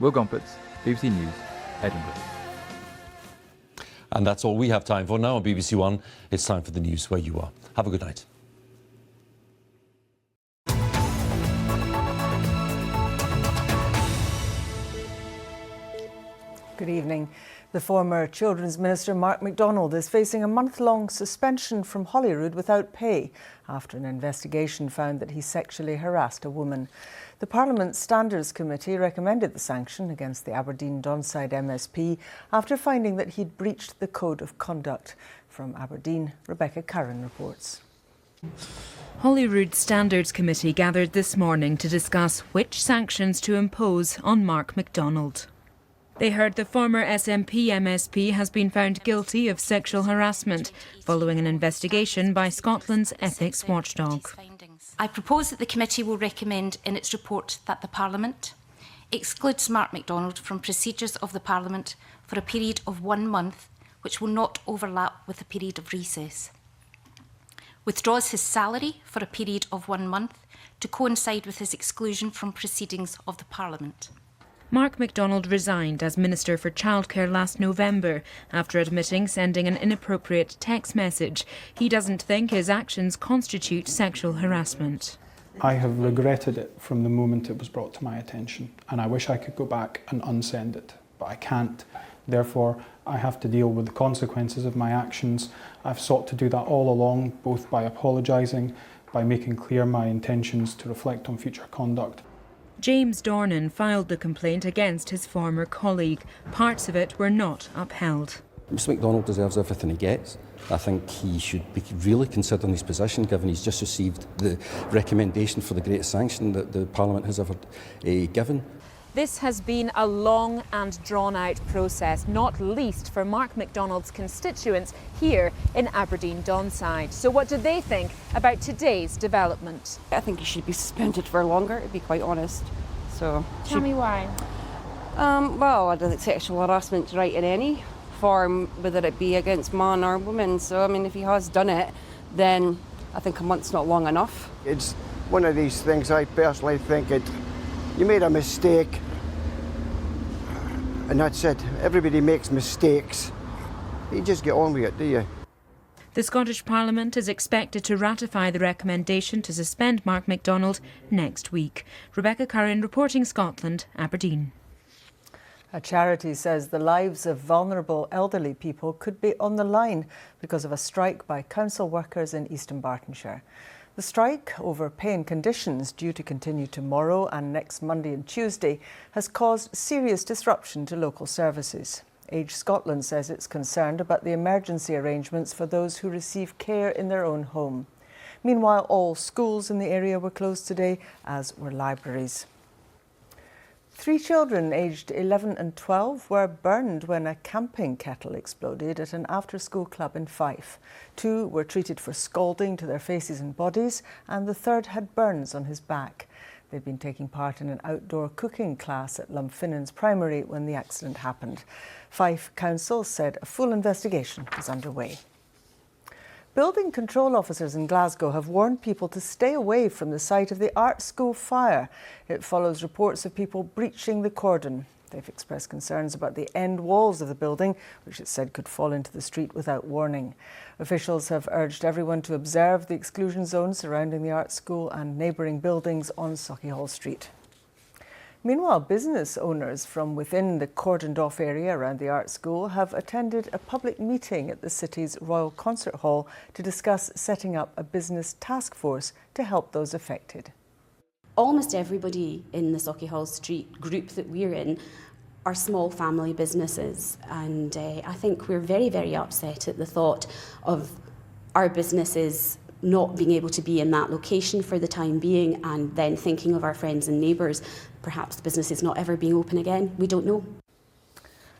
Will Gompertz, BBC News, Edinburgh. And that's all we have time for now on BBC One. It's time for the news where you are. Have a good night. Good evening. The former Children's Minister Mark MacDonald is facing a month-long suspension from Holyrood without pay after an investigation found that he sexually harassed a woman. The Parliament's Standards Committee recommended the sanction against the Aberdeen Donside MSP after finding that he'd breached the Code of Conduct. From Aberdeen, Rebecca Curran reports. Holyrood Standards Committee gathered this morning to discuss which sanctions to impose on Mark MacDonald. They heard the former SNP MSP has been found guilty of sexual harassment following an investigation by Scotland's ethics watchdog. I propose that the committee will recommend in its report that the Parliament excludes Mark MacDonald from procedures of the Parliament for a period of 1 month, which will not overlap with the period of recess. Withdraws his salary for a period of 1 month to coincide with his exclusion from proceedings of the Parliament. Mark MacDonald resigned as Minister for Childcare last November after admitting sending an inappropriate text message. He doesn't think his actions constitute sexual harassment. I have regretted it from the moment it was brought to my attention, and I wish I could go back and unsend it, but I can't. Therefore, I have to deal with the consequences of my actions. I've sought to do that all along, both by apologising, by making clear my intentions to reflect on future conduct. James Dornan filed the complaint against his former colleague. Parts of it were not upheld. Mr MacDonald deserves everything he gets. I think he should be really considering his position, given he's just received the recommendation for the greatest sanction that the Parliament has ever given. This has been a long and drawn-out process, not least for Mark MacDonald's constituents here in Aberdeen Donside. So what do they think about today's development? I think he should be suspended for longer, to be quite honest. So tell me why. Well, I don't think sexual harassment's right in any form, whether it be against man or woman. So, I mean, if he has done it, then I think a month's not long enough. It's one of these things I personally think you made a mistake, and that's it. Everybody makes mistakes. You just get on with it, do you? The Scottish Parliament is expected to ratify the recommendation to suspend Mark MacDonald next week. Rebecca Curran, reporting Scotland, Aberdeen. A charity says the lives of vulnerable elderly people could be on the line because of a strike by council workers in Eastern Bartonshire. The strike over pay and conditions, due to continue tomorrow and next Monday and Tuesday, has caused serious disruption to local services. Age Scotland says it's concerned about the emergency arrangements for those who receive care in their own home. Meanwhile, all schools in the area were closed today, as were libraries. 3 children aged 11 and 12 were burned when a camping kettle exploded at an after-school club in Fife. 2 were treated for scalding to their faces and bodies, and the third had burns on his back. They'd been taking part in an outdoor cooking class at Lumfinnans Primary when the accident happened. Fife Council said a full investigation is underway. Building control officers in Glasgow have warned people to stay away from the site of the art school fire. It follows reports of people breaching the cordon. They've expressed concerns about the end walls of the building, which it said could fall into the street without warning. Officials have urged everyone to observe the exclusion zone surrounding the art school and neighbouring buildings on Sauchiehall Street. Meanwhile, business owners from within the cordoned-off area around the art school have attended a public meeting at the city's Royal Concert Hall to discuss setting up a business task force to help those affected. Almost everybody in the Sauchiehall Street group that we're in are small family businesses, and I think we're very, very upset at the thought of our businesses not being able to be in that location for the time being, and then thinking of our friends and neighbours, perhaps the business is not ever being open again. We don't know.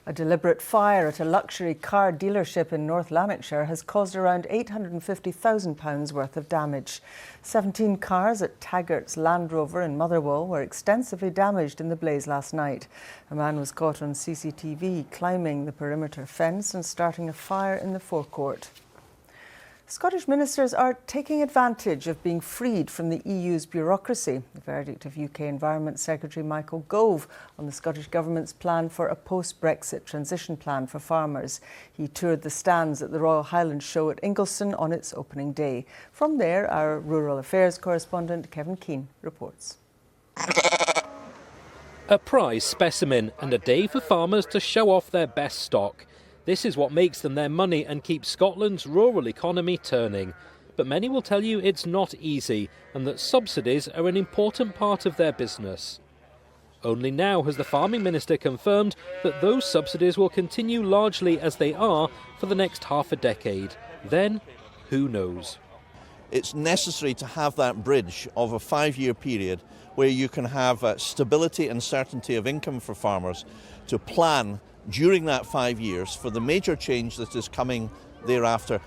A deliberate fire at a luxury car dealership in North Lanarkshire has caused around £850,000 worth of damage. 17 cars at Taggart's Land Rover in Motherwell were extensively damaged in the blaze last night. A man was caught on CCTV climbing the perimeter fence and starting a fire in the forecourt. Scottish ministers are taking advantage of being freed from the EU's bureaucracy. The verdict of UK Environment Secretary Michael Gove on the Scottish Government's plan for a post-Brexit transition plan for farmers. He toured the stands at the Royal Highland Show at Ingliston on its opening day. From there, our Rural Affairs correspondent Kevin Keane reports. A prize specimen and a day for farmers to show off their best stock. This is what makes them their money and keeps Scotland's rural economy turning. But many will tell you it's not easy and that subsidies are an important part of their business. Only now has the Farming Minister confirmed that those subsidies will continue largely as they are for the next half a decade. Then, who knows? It's necessary to have that bridge of a 5-year period where you can have stability and certainty of income for farmers to plan during that 5 years for the major change that is coming thereafter.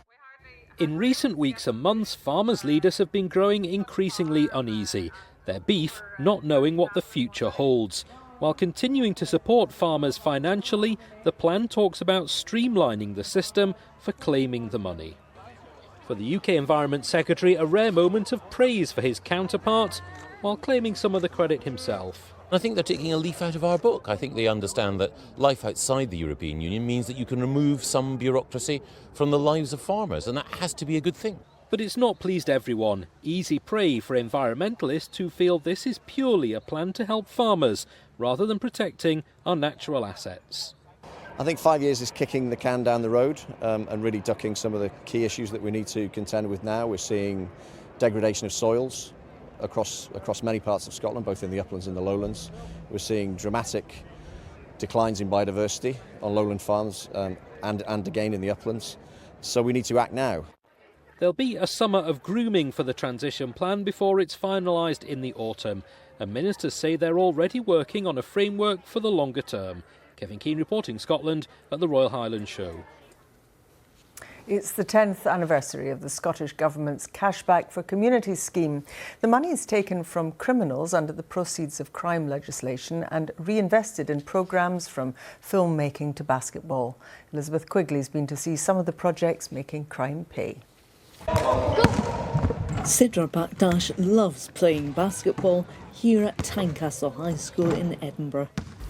In recent weeks and months, farmers' leaders have been growing increasingly uneasy, their beef not knowing what the future holds. While continuing to support farmers financially, the plan talks about streamlining the system for claiming the money. For the UK Environment Secretary, a rare moment of praise for his counterpart, while claiming some of the credit himself. I think they're taking a leaf out of our book. I think they understand that life outside the European Union means that you can remove some bureaucracy from the lives of farmers, and that has to be a good thing. But it's not pleased everyone. Easy prey for environmentalists who feel this is purely a plan to help farmers, rather than protecting our natural assets. I think 5 years is kicking the can down the road and really ducking some of the key issues that we need to contend with now. We're seeing degradation of soils across many parts of Scotland, both in the uplands and the lowlands. We're seeing dramatic declines in biodiversity on lowland farms and again in the uplands. So we need to act now. There'll be a summer of grooming for the transition plan before it's finalised in the autumn, and ministers say they're already working on a framework for the longer term. Kevin Keane reporting Scotland at the Royal Highland Show. It's the 10th anniversary of the Scottish Government's Cashback for Communities scheme. The money is taken from criminals under the proceeds of crime legislation and reinvested in programmes from filmmaking to basketball. Elizabeth Quigley's been to see some of the projects making crime pay. Sidra Bakdash loves playing basketball here at Tynecastle High School in Edinburgh.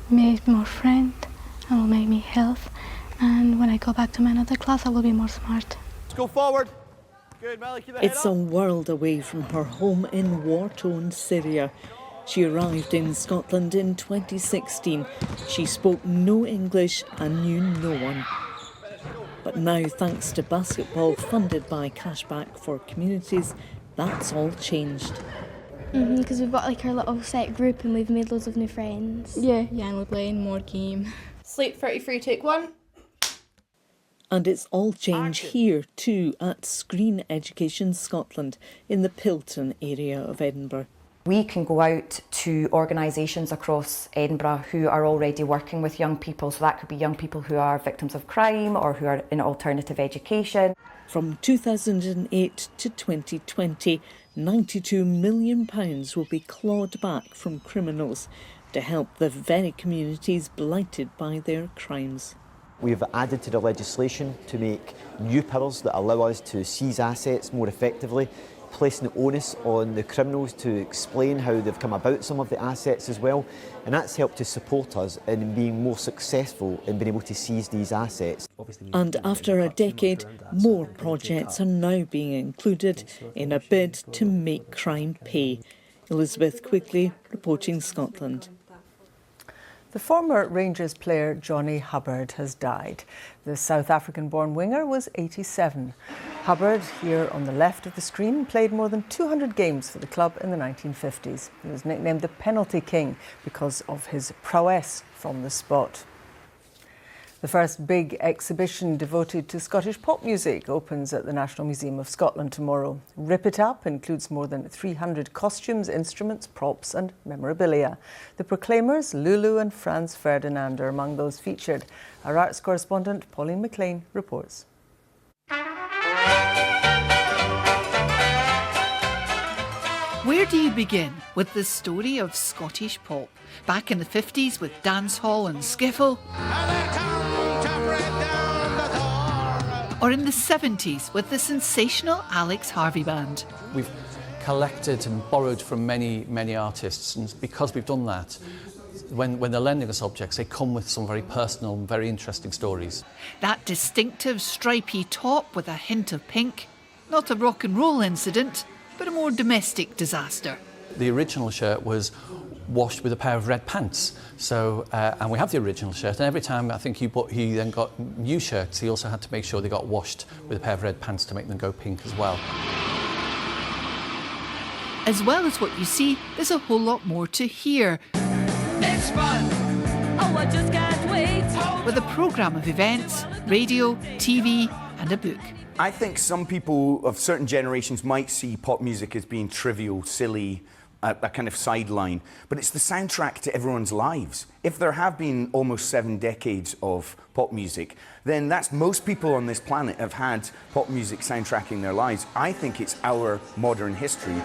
Make more friends and will make me health, and when I go back to my another class I will be more smart. Let's go forward. Good, Melly, keep the It's a world away from her home in war-torn Syria. She arrived in Scotland in 2016. She spoke no English and knew no one. But now, thanks to basketball funded by Cashback for Communities, that's all changed. Because we've got like our little set group and we've made loads of new friends. Yeah, and we're playing more game. Sleep 33, take one. And it's all changed here too at Screen Education Scotland in the Pilton area of Edinburgh. We can go out to organisations across Edinburgh who are already working with young people, so that could be young people who are victims of crime or who are in alternative education. From 2008 to 2020, £92 million will be clawed back from criminals to help the very communities blighted by their crimes. We've added to the legislation to make new powers that allow us to seize assets more effectively, placing the onus on the criminals to explain how they've come about some of the assets as well, and that's helped to support us in being more successful in being able to seize these assets. And after a decade, more projects are now being included in a bid to make crime pay. Elizabeth Quigley, reporting Scotland. The former Rangers player Johnny Hubbard has died. The South African-born winger was 87. Hubbard, here on the left of the screen, played more than 200 games for the club in the 1950s. He was nicknamed the Penalty King because of his prowess from the spot. The first big exhibition devoted to Scottish pop music opens at the National Museum of Scotland tomorrow. Rip It Up includes more than 300 costumes, instruments, props and memorabilia. The Proclaimers, Lulu and Franz Ferdinand are among those featured. Our arts correspondent Pauline McLean reports. Where do you begin with the story of Scottish pop? Back in the 50s with dancehall and skiffle, Or in the 70s with the sensational Alex Harvey Band. We've collected and borrowed from many, many artists, and because we've done that, when they're lending us objects, they come with some very personal and very interesting stories. That distinctive stripy top with a hint of pink, not a rock and roll incident, but a more domestic disaster. The original shirt was washed with a pair of red pants. So, and we have the original shirt, and every time I think he then got new shirts, he also had to make sure they got washed with a pair of red pants to make them go pink as well. As well as what you see, there's a whole lot more to hear. It's fun! Oh, I just can't wait! With a programme of events, radio, TV and a book. I think some people of certain generations might see pop music as being trivial, silly, a kind of sideline, but it's the soundtrack to everyone's lives. If there have been almost 7 decades of pop music, then that's most people on this planet have had pop music soundtracking their lives. I think it's our modern history.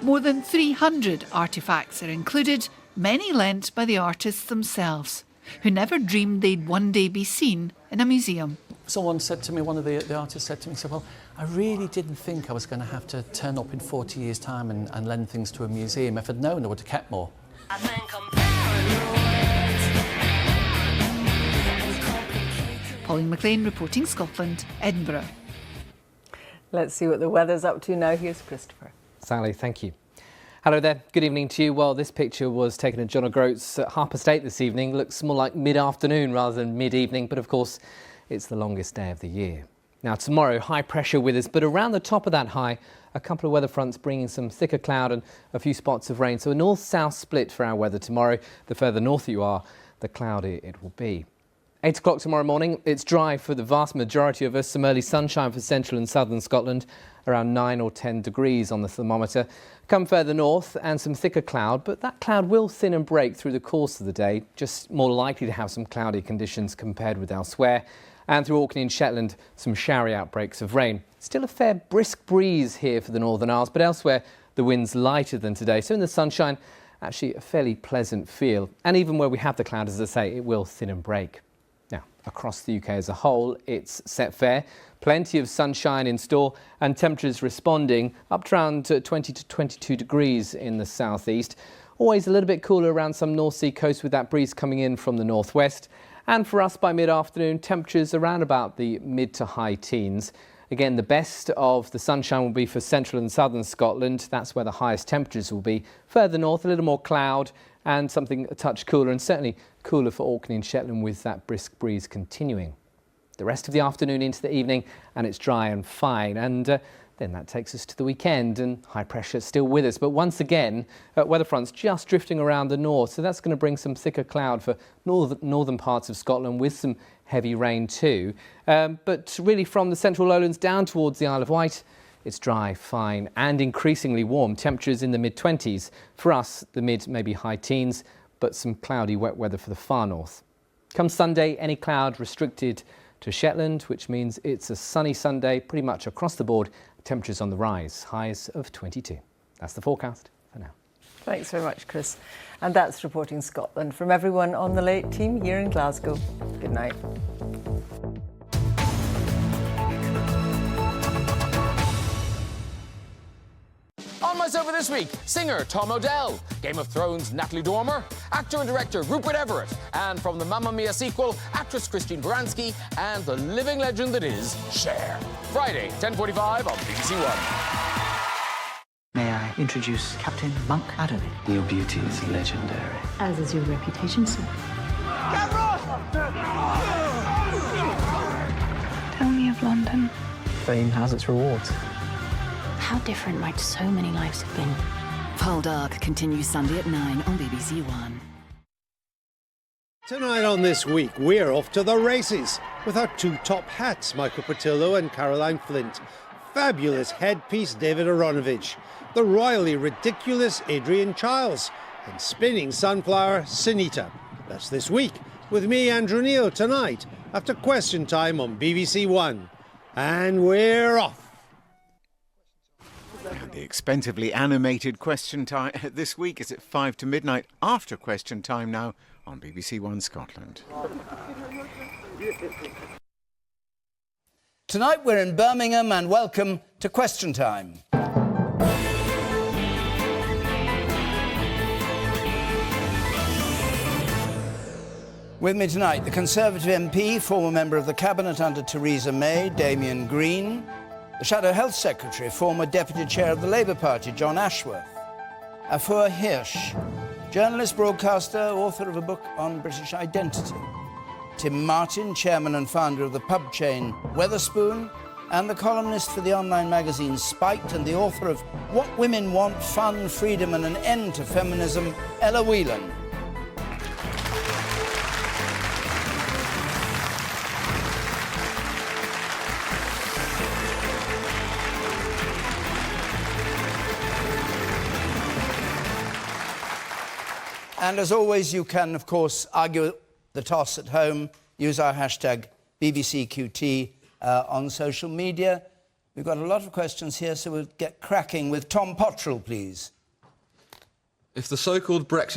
More than 300 artefacts are included, many lent by the artists themselves, who never dreamed they'd one day be seen in a museum. Someone said to me, one of the artists said to me, well, I really didn't think I was going to have to turn up in 40 years' time and lend things to a museum. If I'd known, I would have kept more. Pauline McLean reporting Scotland, Edinburgh. Let's see what the weather's up to now. Here's Christopher. Sally, thank you. Hello there, good evening to you. Well, this picture was taken at John O'Groats at Harper State this evening. Looks more like mid-afternoon rather than mid-evening, but of course, it's the longest day of the year. Now, tomorrow, high pressure with us, but around the top of that high, a couple of weather fronts bringing some thicker cloud and a few spots of rain. So a north-south split for our weather tomorrow. The further north you are, the cloudier it will be. 8 o'clock tomorrow morning, it's dry for the vast majority of us. Some early sunshine for central and southern Scotland, around 9 or 10 degrees on the thermometer. Come further north and some thicker cloud, but that cloud will thin and break through the course of the day, just more likely to have some cloudy conditions compared with elsewhere. And through Orkney and Shetland, some showery outbreaks of rain. Still a fair brisk breeze here for the Northern Isles, but elsewhere the wind's lighter than today. So in the sunshine, actually a fairly pleasant feel. And even where we have the cloud, as I say, it will thin and break. Now, across the UK as a whole, it's set fair. Plenty of sunshine in store and temperatures responding up to around 20 to 22 degrees in the southeast. Always a little bit cooler around some North Sea coast with that breeze coming in from the northwest. And for us by mid-afternoon, temperatures around about the mid to high teens. Again, the best of the sunshine will be for central and southern Scotland. That's where the highest temperatures will be. Further north, a little more cloud and something a touch cooler, and certainly cooler for Orkney and Shetland with that brisk breeze continuing. The rest of the afternoon into the evening, and it's dry and fine. And then that takes us to the weekend, and high pressure still with us. But once again, weather fronts just drifting around the north. So that's going to bring some thicker cloud for northern parts of Scotland with some heavy rain too. But really from the central lowlands down towards the Isle of Wight, it's dry, fine and increasingly warm. Temperatures in the mid-20s. For us, the mid, maybe high teens, but some cloudy wet weather for the far north. Come Sunday, any cloud restricted to Shetland, which means it's a sunny Sunday pretty much across the board. Temperatures on the rise, highs of 22. That's the forecast for now. Thanks very much, Chris. And that's Reporting Scotland from everyone on the Late team here in Glasgow. Good night. On My Sofa this week, singer Tom Odell, Game of Thrones Natalie Dormer, actor and director Rupert Everett, and from the Mamma Mia sequel, actress Christine Baranski, and the living legend that is Cher. Friday, 10:45 on BBC One. May I introduce Captain Monk Adderley? Your beauty is legendary. As is your reputation, sir. Tell me of London. Fame has its rewards. How different might so many lives have been. Pearl Dark continues Sunday at 9 on BBC One. Tonight on This Week, we're off to the races with our two top hats, Michael Portillo and Caroline Flint. Fabulous headpiece, David Aronovich. The royally ridiculous Adrian Chiles. And spinning sunflower, Sunita. That's This Week with me, Andrew Neil, tonight after Question Time on BBC One. And we're off. The expensively animated Question Time this week is at 5 to midnight after Question Time now on BBC One Scotland. Tonight we're in Birmingham and welcome to Question Time. With me tonight, the Conservative MP, former member of the Cabinet under Theresa May, Damien Green, the Shadow Health Secretary, former Deputy Chair of the Labour Party, John Ashworth, Afua Hirsch, journalist, broadcaster, author of a book on British identity, Tim Martin, chairman and founder of the pub chain Wetherspoon, and the columnist for the online magazine Spiked, and the author of What Women Want, Fun, Freedom and an End to Feminism, Ella Whelan. And as always, you can, of course, argue the toss at home. Use our hashtag BBCQT on social media. We've got a lot of questions here, so we'll get cracking with Tom Pottrell, please. If the so-called Brexit